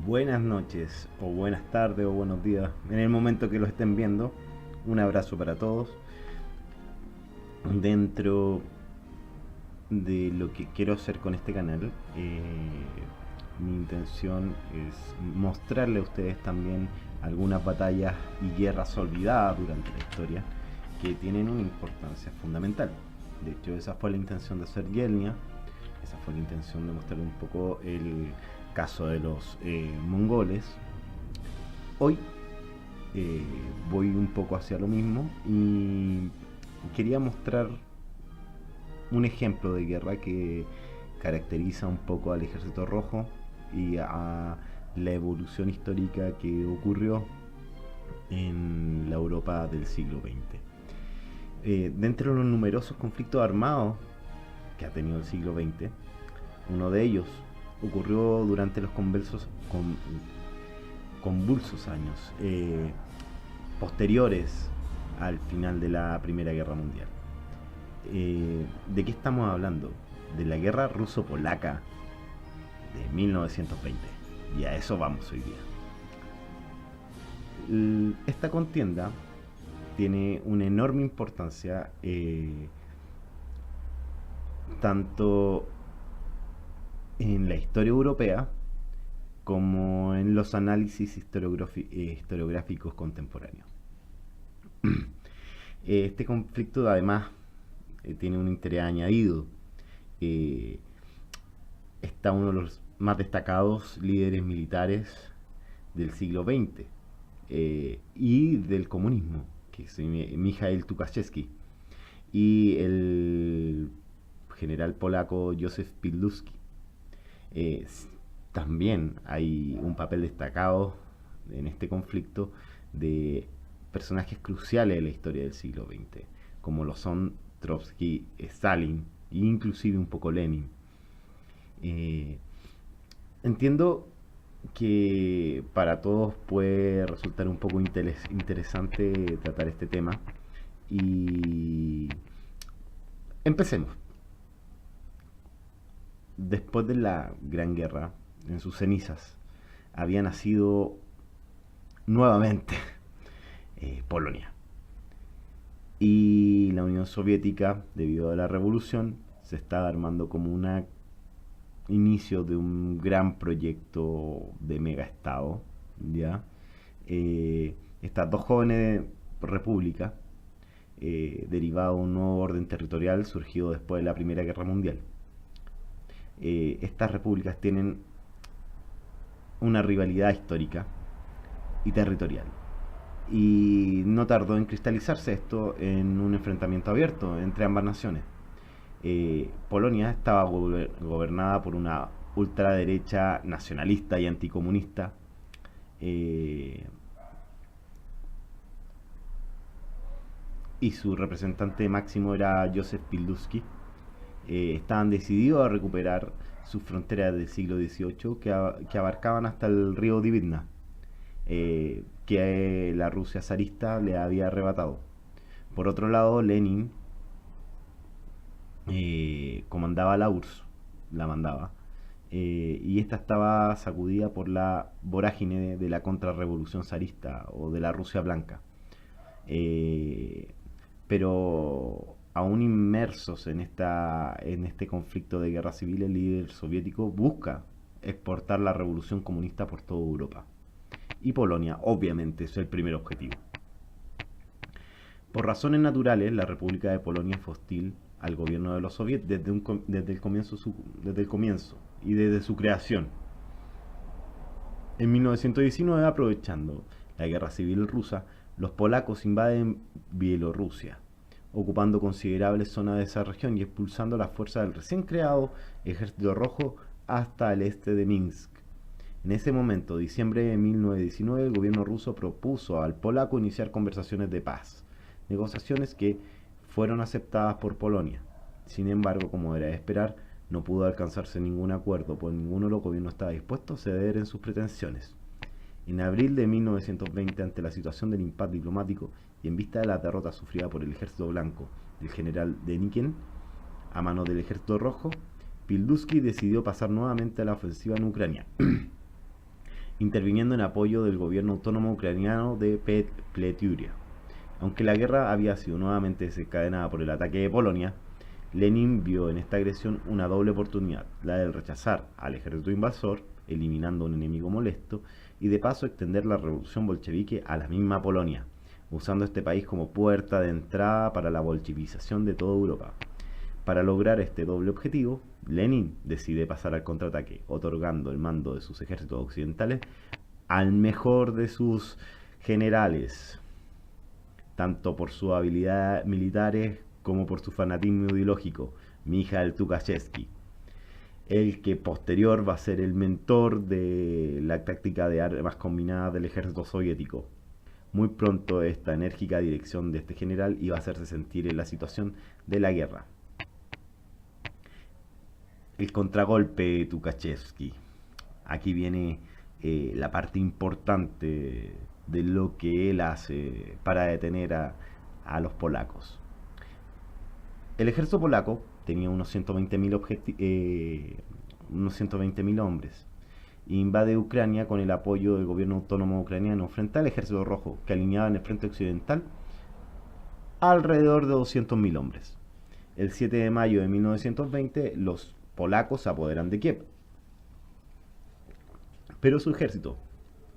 Buenas noches, o buenas tardes, o buenos días, en el momento que lo estén viendo. Un abrazo para todos. Dentro de lo que quiero hacer con este canal, mi intención es mostrarle a ustedes también algunas batallas y guerras olvidadas durante la historia que tienen una importancia fundamental. De hecho, esa fue la intención de hacer Yelnia, esa fue la intención de mostrar un poco el caso de los mongoles. Hoy eh, voy un poco hacia lo mismo y quería mostrar un ejemplo de guerra que caracteriza un poco al Ejército Rojo y a la evolución histórica que ocurrió en la Europa del siglo XX. Dentro de los numerosos conflictos armados que ha tenido el siglo XX, uno de ellos ocurrió durante los convulsos años posteriores al final de la Primera Guerra Mundial. ¿De qué estamos hablando? De la guerra ruso-polaca de 1920. Y a eso vamos hoy día. Esta contienda tiene una enorme importancia, tanto en la historia europea como en los análisis historiográficos contemporáneos. Este conflicto además tiene un interés añadido. Eh, Está uno de los más destacados líderes militares del siglo XX y del comunismo, que es Mikhail Tukhachevsky, y el general polaco Józef Pilsudski. Eh, También hay un papel destacado en este conflicto de personajes cruciales de la historia del siglo XX, como lo son Trotsky, Stalin e inclusive un poco Lenin. Eh, Entiendo que para todos puede resultar un poco interesante tratar este tema y empecemos. Después de la Gran Guerra, en sus cenizas, había nacido nuevamente Polonia. Y la Unión Soviética, debido a la revolución, se estaba armando como un inicio de un gran proyecto de mega estado, ¿ya? Estas dos jóvenes repúblicas, derivado de un nuevo orden territorial surgido después de la Primera Guerra Mundial. Estas repúblicas tienen una rivalidad histórica y territorial. Y no tardó en cristalizarse esto en un enfrentamiento abierto entre ambas naciones. Polonia estaba gobernada por una ultraderecha nacionalista y anticomunista, eh, y su representante máximo era Józef Pilsudski. Estaban decididos a recuperar sus fronteras del siglo XVIII que abarcaban hasta el río Dvina, que la Rusia zarista le había arrebatado. Por otro lado, Lenin comandaba la URSS, la mandaba, y esta estaba sacudida por la vorágine de la contrarrevolución zarista o de la Rusia blanca. Eh, pero aún inmersos en este conflicto de guerra civil, el líder soviético busca exportar la revolución comunista por toda Europa. Y Polonia, obviamente, es el primer objetivo. Por razones naturales, la República de Polonia fue hostil al gobierno de los soviets desde el comienzo y desde su creación. En 1919, aprovechando la guerra civil rusa, los polacos invaden Bielorrusia, ocupando considerables zonas de esa región y expulsando las fuerzas del recién creado Ejército Rojo hasta el este de Minsk. En ese momento, diciembre de 1919, el gobierno ruso propuso al polaco iniciar conversaciones de paz, negociaciones que fueron aceptadas por Polonia. Sin embargo, como era de esperar, no pudo alcanzarse ningún acuerdo, pues ninguno de los gobiernos estaba dispuesto a ceder en sus pretensiones. En abril de 1920, ante la situación del impasse diplomático y en vista de la derrota sufrida por el ejército blanco del general Denikin a manos del ejército rojo, Pilsudski decidió pasar nuevamente a la ofensiva en Ucrania. interviniendo en apoyo del gobierno autónomo ucraniano de Pleturia. Aunque la guerra había sido nuevamente desencadenada por el ataque de Polonia, Lenin vio en esta agresión una doble oportunidad, la de rechazar al ejército invasor, eliminando a un enemigo molesto, y de paso extender la revolución bolchevique a la misma Polonia, usando este país como puerta de entrada para la bolchevización de toda Europa. Para lograr este doble objetivo, Lenin decide pasar al contraataque, otorgando el mando de sus ejércitos occidentales al mejor de sus generales, tanto por sus habilidades militares como por su fanatismo ideológico, Mikhail Tukhachevsky, el que posterior va a ser el mentor de la táctica de armas combinadas del ejército soviético. Muy pronto esta enérgica dirección de este general iba a hacerse sentir en la situación de la guerra. El contragolpe de Tukhachevsky. Aquí viene la parte importante de lo que él hace para detener a los polacos. El ejército polaco tenía unos 120.000 hombres. Invade Ucrania con el apoyo del gobierno autónomo ucraniano frente al ejército rojo, que alineaba en el frente occidental alrededor de 200.000 hombres. El 7 de mayo de 1920 los polacos se apoderan de Kiev, pero su ejército,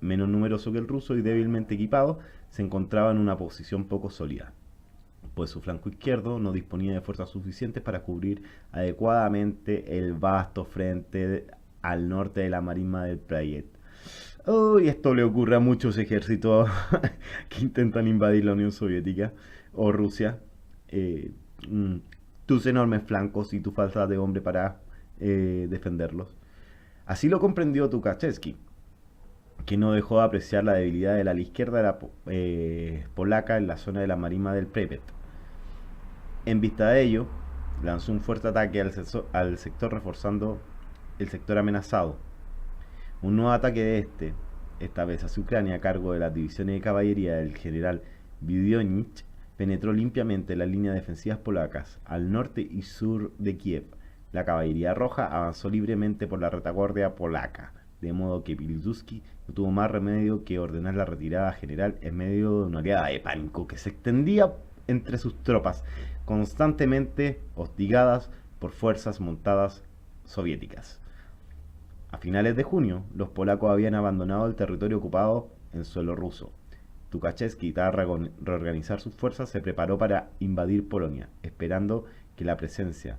menos numeroso que el ruso y débilmente equipado, se encontraba en una posición poco sólida, pues su flanco izquierdo no disponía de fuerzas suficientes para cubrir adecuadamente el vasto frente al norte de la marisma del Pripyat. Y esto le ocurre a muchos ejércitos que intentan invadir la Unión Soviética o Rusia. Tus enormes flancos y tu falta de hombre para defenderlos. Así lo comprendió Tukhachevsky, que no dejó de apreciar la debilidad de la ala izquierda de la polaca en la zona de la marisma del Pripyat. En vista de ello, lanzó un fuerte ataque al sector, reforzando el sector amenazado. Un nuevo ataque de esta vez hacia Ucrania, a cargo de las divisiones de caballería del general Budyonnyk, penetró limpiamente las líneas defensivas polacas al norte y sur de Kiev. La caballería roja avanzó libremente por la retaguardia polaca, de modo que Pilsudski no tuvo más remedio que ordenar la retirada general en medio de una oleada de pánico que se extendía entre sus tropas, constantemente hostigadas por fuerzas montadas soviéticas. A finales de junio, los polacos habían abandonado el territorio ocupado en suelo ruso. Tukhachevsky, tras reorganizar sus fuerzas, se preparó para invadir Polonia, esperando que la presencia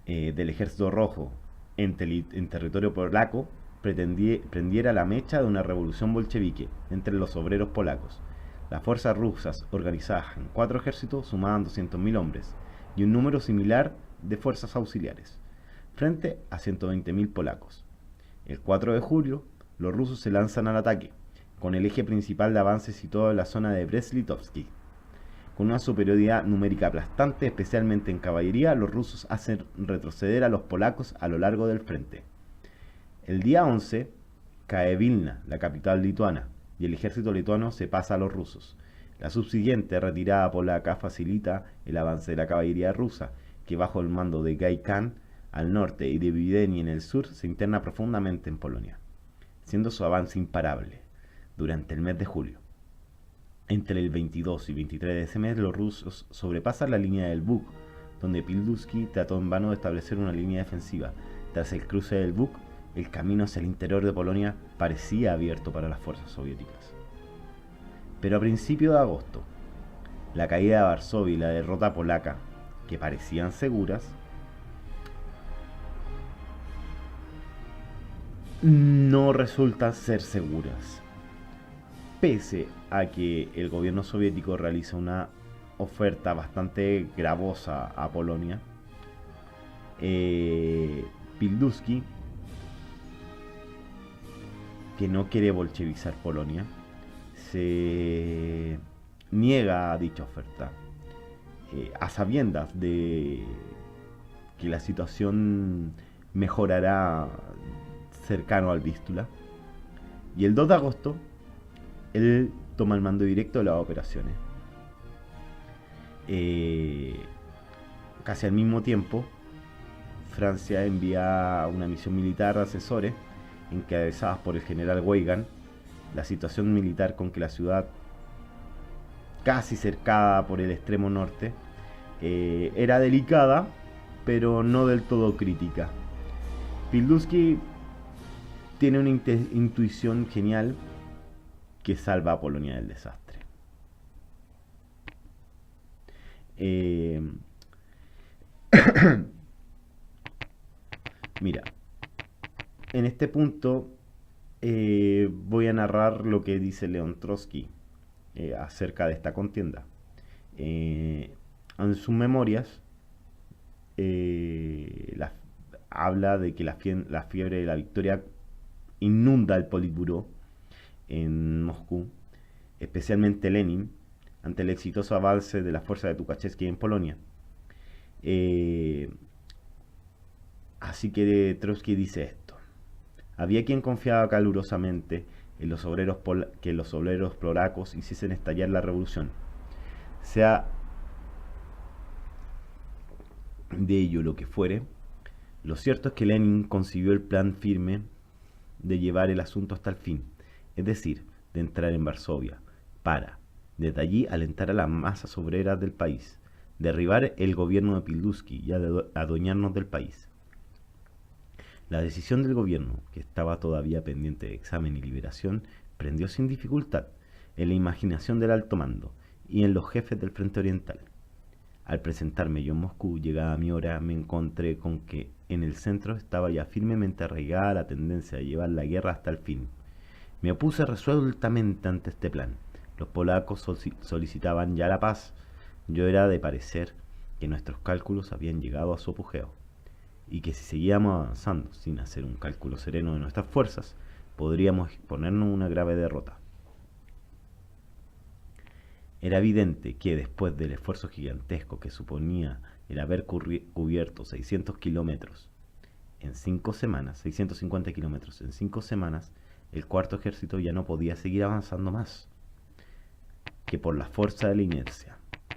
del ejército rojo en territorio polaco prendiera la mecha de una revolución bolchevique entre los obreros polacos. Las fuerzas rusas, organizadas en 4 ejércitos, sumaban 200.000 hombres y un número similar de fuerzas auxiliares, frente a 120.000 polacos. El 4 de julio, los rusos se lanzan al ataque, con el eje principal de avance situado en la zona de Brest-Litovsk. Con una superioridad numérica aplastante, especialmente en caballería, los rusos hacen retroceder a los polacos a lo largo del frente. El día 11 cae Vilna, la capital lituana, y el ejército lituano se pasa a los rusos. La subsiguiente retirada polaca facilita el avance de la caballería rusa, que bajo el mando de Gai Khan al norte y de Wiedeń en el sur se interna profundamente en Polonia, siendo su avance imparable durante el mes de julio. Entre el 22 y 23 de ese mes, los rusos sobrepasan la línea del Bug, donde Pilsudski trató en vano de establecer una línea defensiva. Tras el cruce del Bug, el camino hacia el interior de Polonia parecía abierto para las fuerzas soviéticas. Pero a principios de agosto, la caída de Varsovia y la derrota polaca, que parecían seguras, no resultan ser seguras. Pese a que el gobierno soviético realiza una oferta bastante gravosa a Polonia, Pilsudski, que no quiere bolchevizar Polonia, se niega a dicha oferta, a sabiendas de que la situación mejorará cercano al Vístula, y el 2 de agosto él toma el mando directo de las operaciones. Casi al mismo tiempo, Francia envía una misión militar de asesores encabezadas por el general Weigand, la situación militar con que la ciudad, casi cercada por el extremo norte, era delicada, pero no del todo crítica. Pilsudski tiene una intuición genial que salva a Polonia del desastre. Mira, en este punto voy a narrar lo que dice León Trotsky acerca de esta contienda. En sus memorias habla de que la fiebre de la victoria inunda el Politburó en Moscú, especialmente Lenin, ante el exitoso avance de las fuerzas de Tukhachevsky en Polonia. Así que Trotsky dice esto: había quien confiaba calurosamente en que los obreros polacos hiciesen estallar la revolución. Sea de ello lo que fuere, lo cierto es que Lenin concibió el plan firme de llevar el asunto hasta el fin, es decir, de entrar en Varsovia, para, desde allí, alentar a las masas obreras del país, derribar el gobierno de Pilsudski y adueñarnos del país. La decisión del gobierno, que estaba todavía pendiente de examen y liberación, prendió sin dificultad en la imaginación del alto mando y en los jefes del frente oriental. Al presentarme yo en Moscú, llegada mi hora, me encontré con que en el centro estaba ya firmemente arraigada la tendencia de llevar la guerra hasta el fin. Me opuse resueltamente ante este plan. Los polacos solicitaban ya la paz. Yo era de parecer que nuestros cálculos habían llegado a su apogeo, y que si seguíamos avanzando sin hacer un cálculo sereno de nuestras fuerzas, podríamos exponernos a una grave derrota. Era evidente que, después del esfuerzo gigantesco que suponía el haber cubierto 600 kilómetros en 5 semanas, 650 kilómetros en 5 semanas, el cuarto ejército ya no podía seguir avanzando más que por la fuerza de la inercia.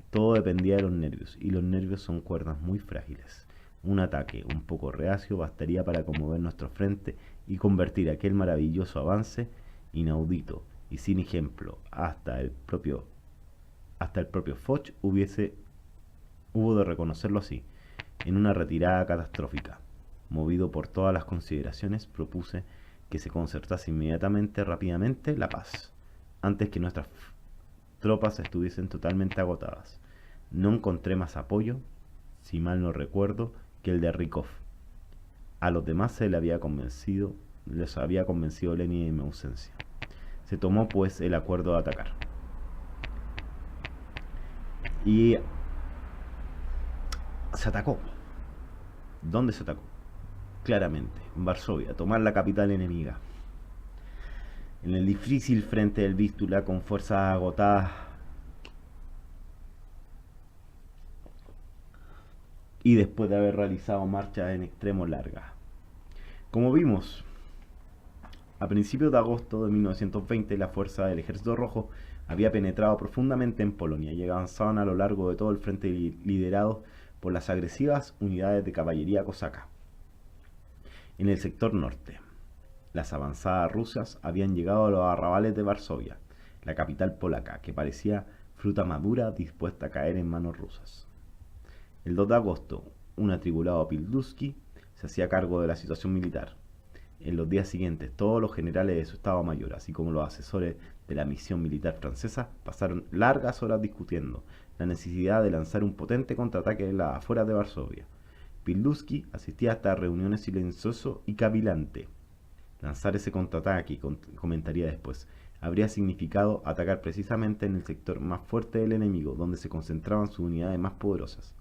Todo dependía de los nervios, y los nervios son cuerdas muy frágiles. Un ataque un poco reacio bastaría para conmover nuestro frente y convertir aquel maravilloso avance, inaudito y sin ejemplo hasta el propio Foch hubo de reconocerlo así, en una retirada catastrófica. Movido por todas las consideraciones, propuse que se concertase rápidamente la paz, antes que nuestras tropas estuviesen totalmente agotadas. No encontré más apoyo, si mal no recuerdo, que el de Rykov. A los demás les había convencido Lenin de mi ausencia. Se tomó pues el acuerdo de atacar. Y se atacó. ¿Dónde se atacó? Claramente, en Varsovia, tomar la capital enemiga. En el difícil frente del Vístula, con fuerzas agotadas y después de haber realizado marchas en extremo largas. Como vimos, a principios de agosto de 1920, la fuerza del Ejército Rojo había penetrado profundamente en Polonia y avanzaban a lo largo de todo el frente liderados por las agresivas unidades de caballería cosaca. En el sector norte, las avanzadas rusas habían llegado a los arrabales de Varsovia, la capital polaca, que parecía fruta madura dispuesta a caer en manos rusas. El 2 de agosto, un atribulado Pilsudski se hacía cargo de la situación militar. En los días siguientes, todos los generales de su Estado Mayor, así como los asesores de la misión militar francesa, pasaron largas horas discutiendo la necesidad de lanzar un potente contraataque en las afueras de Varsovia. Pilsudski asistía a estas reuniones silencioso y cavilante. Lanzar ese contraataque, comentaría después, habría significado atacar precisamente en el sector más fuerte del enemigo, donde se concentraban sus unidades más poderosas.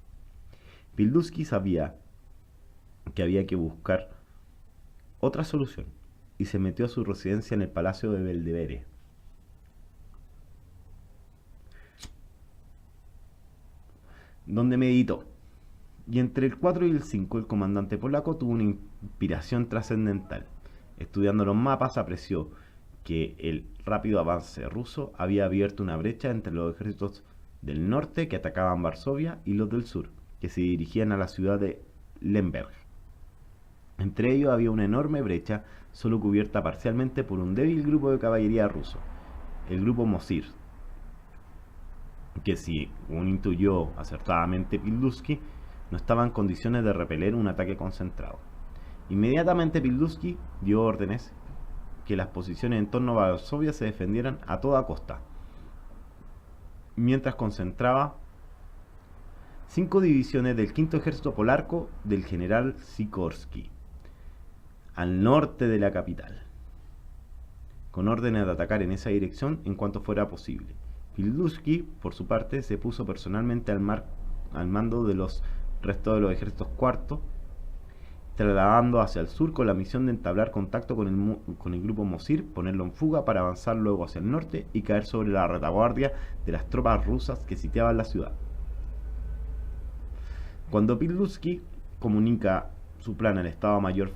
Pilsudski sabía que había que buscar otra solución y se metió a su residencia en el Palacio de Belvedere. Donde meditó. Y entre el 4 y el 5 el comandante polaco tuvo una inspiración trascendental. Estudiando los mapas, apreció que el rápido avance ruso había abierto una brecha entre los ejércitos del norte que atacaban Varsovia y los del sur, que se dirigían a la ciudad de Lemberg. Entre ellos había una enorme brecha, solo cubierta parcialmente por un débil grupo de caballería ruso, el grupo Mosir, que si uno intuyó acertadamente Pilduski, no estaba en condiciones de repeler un ataque concentrado. Inmediatamente Pilduski dio órdenes que las posiciones en torno a Varsovia se defendieran a toda costa, mientras concentraba 5 divisiones del quinto ejército polaco del general Sikorsky al norte de la capital, con órdenes de atacar en esa dirección en cuanto fuera posible. Pilduski, por su parte, se puso personalmente al mando de los restos de los ejércitos cuarto, trasladando hacia el sur con la misión de entablar contacto con el grupo Mosir, ponerlo en fuga para avanzar luego hacia el norte y caer sobre la retaguardia de las tropas rusas que sitiaban la ciudad. Cuando Pilduski comunica su plan al Estado Mayor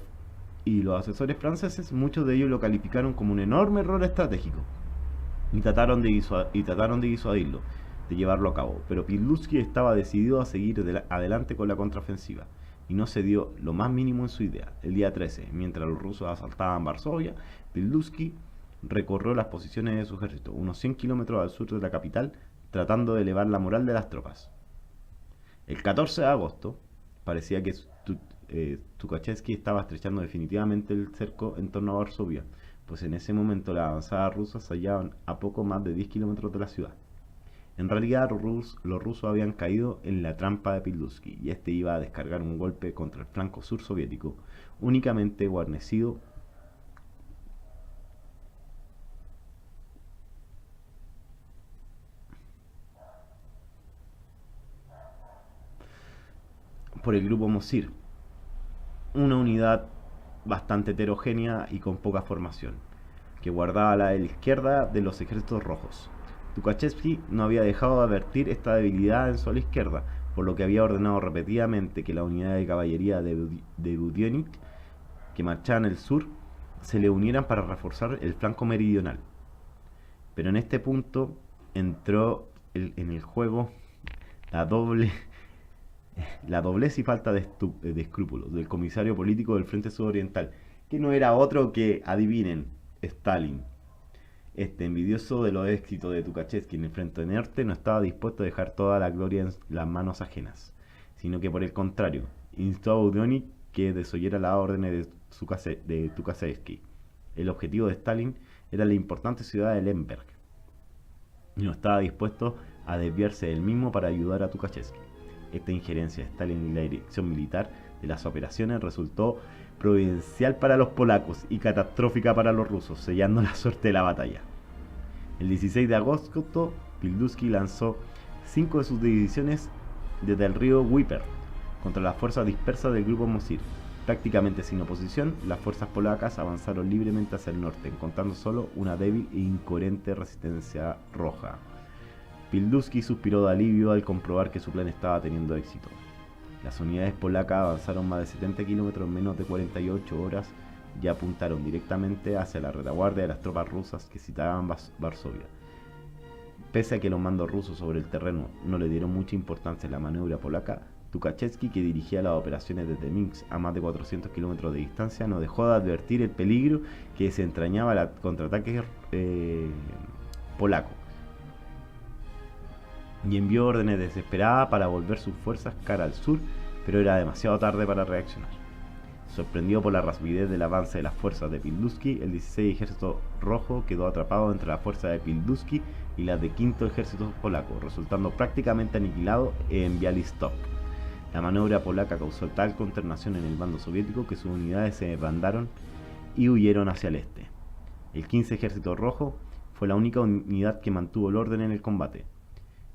y los asesores franceses, muchos de ellos lo calificaron como un enorme error estratégico y trataron de disuadirlo de llevarlo a cabo, pero Pilduski estaba decidido a seguir adelante con la contraofensiva y no cedió lo más mínimo en su idea. El día 13, mientras los rusos asaltaban Varsovia, Pilduski recorrió las posiciones de su ejército, unos 100 kilómetros al sur de la capital, tratando de elevar la moral de las tropas. El 14 de agosto, parecía que Tukhachevsky estaba estrechando definitivamente el cerco en torno a Varsovia, pues en ese momento las avanzadas rusas se hallaban a poco más de 10 kilómetros de la ciudad. En realidad los rusos habían caído en la trampa de Pilduski y este iba a descargar un golpe contra el flanco sur soviético, únicamente guarnecido por el grupo Mosir, una unidad bastante heterogénea y con poca formación, que guardaba a la izquierda de los ejércitos rojos. Tukhachevsky no había dejado de advertir esta debilidad en su ala izquierda, por lo que había ordenado repetidamente que la unidad de caballería de Budionnik, que marchaba en el sur, se le unieran para reforzar el flanco meridional. Pero en este punto entró en el juego la doblez y falta de escrúpulos del comisario político del Frente Sudoriental, que no era otro que, adivinen, Stalin. Este, envidioso de los éxitos de Tukhachevsky en el Frente Norte, no estaba dispuesto a dejar toda la gloria en las manos ajenas, sino que por el contrario, instó a Budionnik que desoyera las órdenes de Tukhachevsky. El objetivo de Stalin era la importante ciudad de Lemberg, y no estaba dispuesto a desviarse del mismo para ayudar a Tukhachevsky. Esta injerencia de Stalin en la dirección militar de las operaciones resultó providencial para los polacos y catastrófica para los rusos, sellando la suerte de la batalla. El 16 de agosto, Pilduski lanzó 5 de sus divisiones desde el río Dnieper contra las fuerzas dispersas del grupo Mosir. Prácticamente sin oposición, las fuerzas polacas avanzaron libremente hacia el norte, encontrando solo una débil e incoherente resistencia roja. Pilduski suspiró de alivio al comprobar que su plan estaba teniendo éxito. Las unidades polacas avanzaron más de 70 kilómetros en menos de 48 horas y apuntaron directamente hacia la retaguardia de las tropas rusas que sitiaban Varsovia. Pese a que los mandos rusos sobre el terreno no le dieron mucha importancia a la maniobra polaca, Tukhachevsky, que dirigía las operaciones desde Minsk a más de 400 kilómetros de distancia, no dejó de advertir el peligro que desentrañaba el contraataque polaco, y envió órdenes desesperadas para volver sus fuerzas cara al sur, pero era demasiado tarde para reaccionar. Sorprendido por la rapidez del avance de las fuerzas de Pilduski, el 16 Ejército Rojo quedó atrapado entre las fuerzas de Pilduski y las de Quinto Ejército Polaco, resultando prácticamente aniquilado en Bialystok. La maniobra polaca causó tal consternación en el bando soviético que sus unidades se desbandaron y huyeron hacia el este. El 15 Ejército Rojo fue la única unidad que mantuvo el orden en el combate.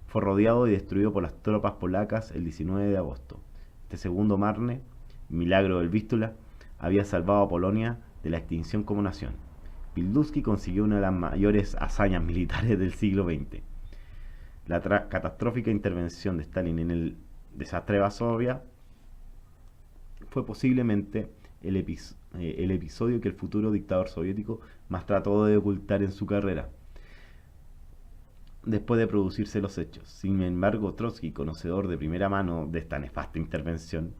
Fue rodeado y destruido por las tropas polacas el 19 de agosto. Este segundo Marne, milagro del Vístula, había salvado a Polonia de la extinción como nación. Pilduski consiguió una de las mayores hazañas militares del siglo XX. La catastrófica intervención de Stalin en el desastre de Varsovia fue posiblemente el episodio que el futuro dictador soviético más trató de ocultar en su carrera, después de producirse los hechos. Sin embargo, Trotsky, conocedor de primera mano de esta nefasta intervención,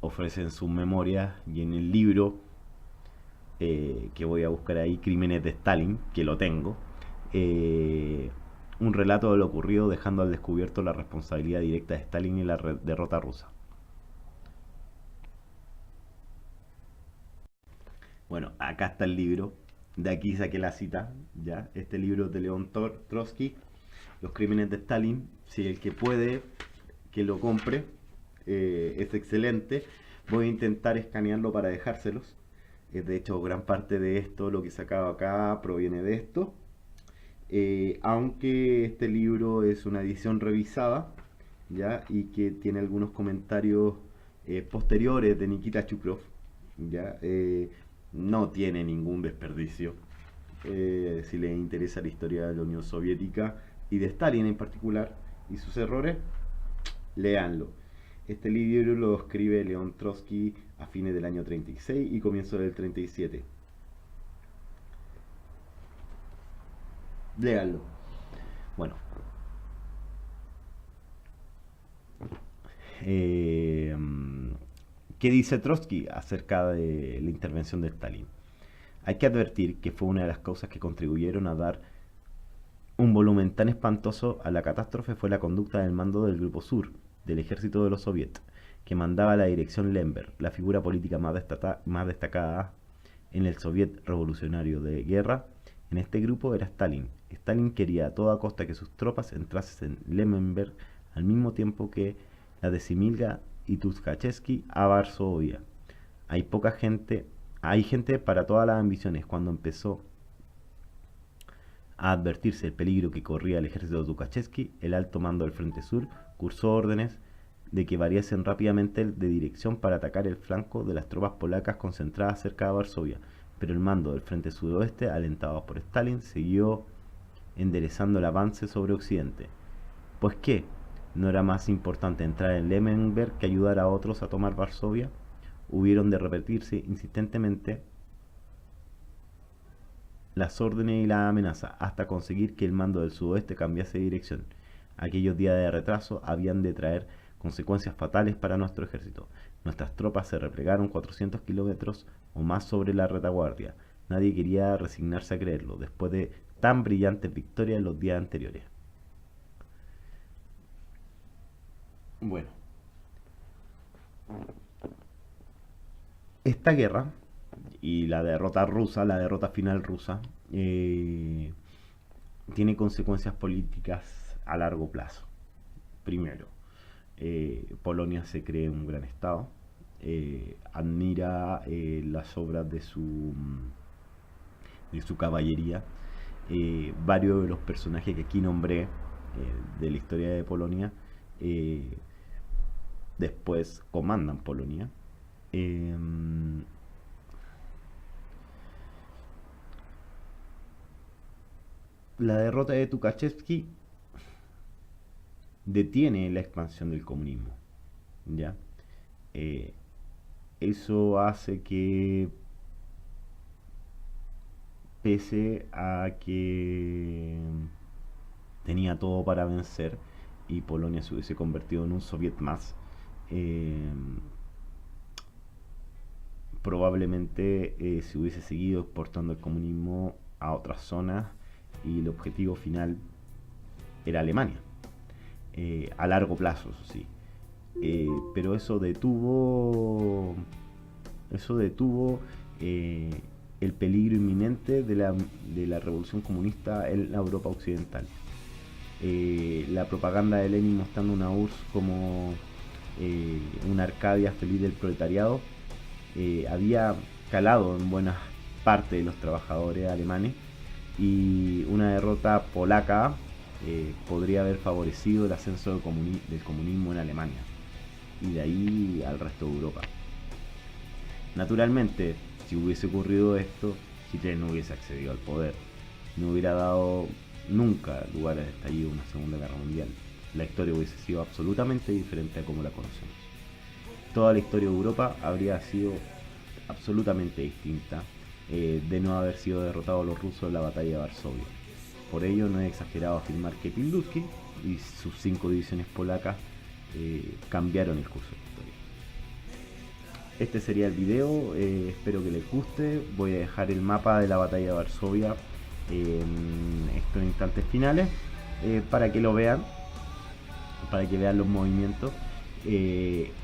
ofrecen sus memorias y en el libro que voy a buscar ahí, Crímenes de Stalin, que lo tengo, eh, un relato de lo ocurrido dejando al descubierto la responsabilidad directa de Stalin y la derrota rusa. Bueno, acá está el libro, de aquí saqué la cita, ya, este libro de León Trotsky, Los Crímenes de Stalin, si el que puede, que lo compre, es excelente. Voy a intentar escanearlo para dejárselos. De hecho, gran parte de esto, lo que he sacado acá, proviene de esto. Aunque este libro es una edición revisada, ¿ya? Y que tiene algunos comentarios posteriores de Nikita Chukrov, ¿ya? No tiene ningún desperdicio. Si les interesa la historia de la Unión Soviética y de Stalin en particular y sus errores, léanlo. Este libro lo escribe León Trotsky a fines del año 36 y comienzo del 37. Léanlo. Bueno. Eh, ¿Qué dice Trotsky acerca de la intervención de Stalin? Hay que advertir que fue una de las causas que contribuyeron a dar un volumen tan espantoso a la catástrofe fue la conducta del mando del Grupo Sur, del ejército de los soviets, que mandaba la dirección Lemberg, la figura política más destacada en el Soviet Revolucionario de Guerra. En este grupo era Stalin. Stalin quería a toda costa que sus tropas entrasen en Lemberg al mismo tiempo que la de Similga y Tukhachevsky a Varsovia. Hay gente para todas las ambiciones. Cuando empezó a advertirse el peligro que corría el ejército de Tukhachevsky, el alto mando del Frente Sur cursó órdenes de que variasen rápidamente de dirección para atacar el flanco de las tropas polacas concentradas cerca de Varsovia, pero el mando del Frente Sudoeste, alentado por Stalin, siguió enderezando el avance sobre Occidente. Pues qué, ¿no era más importante entrar en Lemberg que ayudar a otros a tomar Varsovia? Hubieron de repetirse insistentemente las órdenes y la amenaza hasta conseguir que el mando del sudoeste cambiase de dirección. Aquellos días de retraso habían de traer consecuencias fatales para nuestro ejército. Nuestras tropas se replegaron 400 kilómetros o más sobre la retaguardia. Nadie quería resignarse a creerlo, después de tan brillantes victorias en los días anteriores. Bueno, esta guerra y la derrota rusa, la derrota final rusa, tiene consecuencias políticas a largo plazo. Primero, Polonia se cree un gran estado, admira las obras de su caballería. Varios de los personajes que aquí nombré de la historia de Polonia después comandan Polonia. La derrota de Tukhachevsky detiene la expansión del comunismo, ¿ya? Eso hace que, pese a que tenía todo para vencer y Polonia se hubiese convertido en un soviet más, probablemente se hubiese seguido exportando el comunismo a otras zonas y el objetivo final era Alemania, a largo plazo, eso sí. Pero eso detuvo el peligro inminente de la revolución comunista en la Europa occidental. La propaganda de Lenin mostrando una URSS como una Arcadia feliz del proletariado había calado en buena parte de los trabajadores alemanes, y una derrota polaca podría haber favorecido el ascenso del comunismo en Alemania y de ahí al resto de Europa. Naturalmente, si hubiese ocurrido esto, Hitler no hubiese accedido al poder, no hubiera dado nunca lugar al estallido de una Segunda Guerra Mundial. La historia hubiese sido absolutamente diferente a como la conocemos. Toda la historia de Europa habría sido absolutamente distinta de no haber sido derrotados los rusos en la batalla de Varsovia. Por ello, no es exagerado afirmar que Pilsudski y sus 5 divisiones polacas cambiaron el curso de la historia. este sería el video, espero que les guste. Voy a dejar el mapa de la batalla de Varsovia en estos instantes finales para que lo vean, para que vean los movimientos.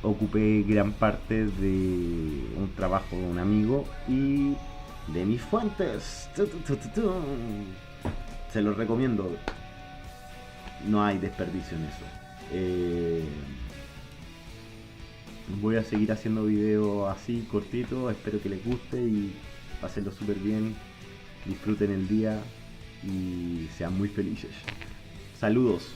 Ocupé gran parte de un trabajo de un amigo y de mis fuentes. Se los recomiendo, no hay desperdicio en eso. Voy a seguir haciendo videos así cortitos, espero que les guste y pásenlo súper bien, disfruten el día y sean muy felices. Saludos.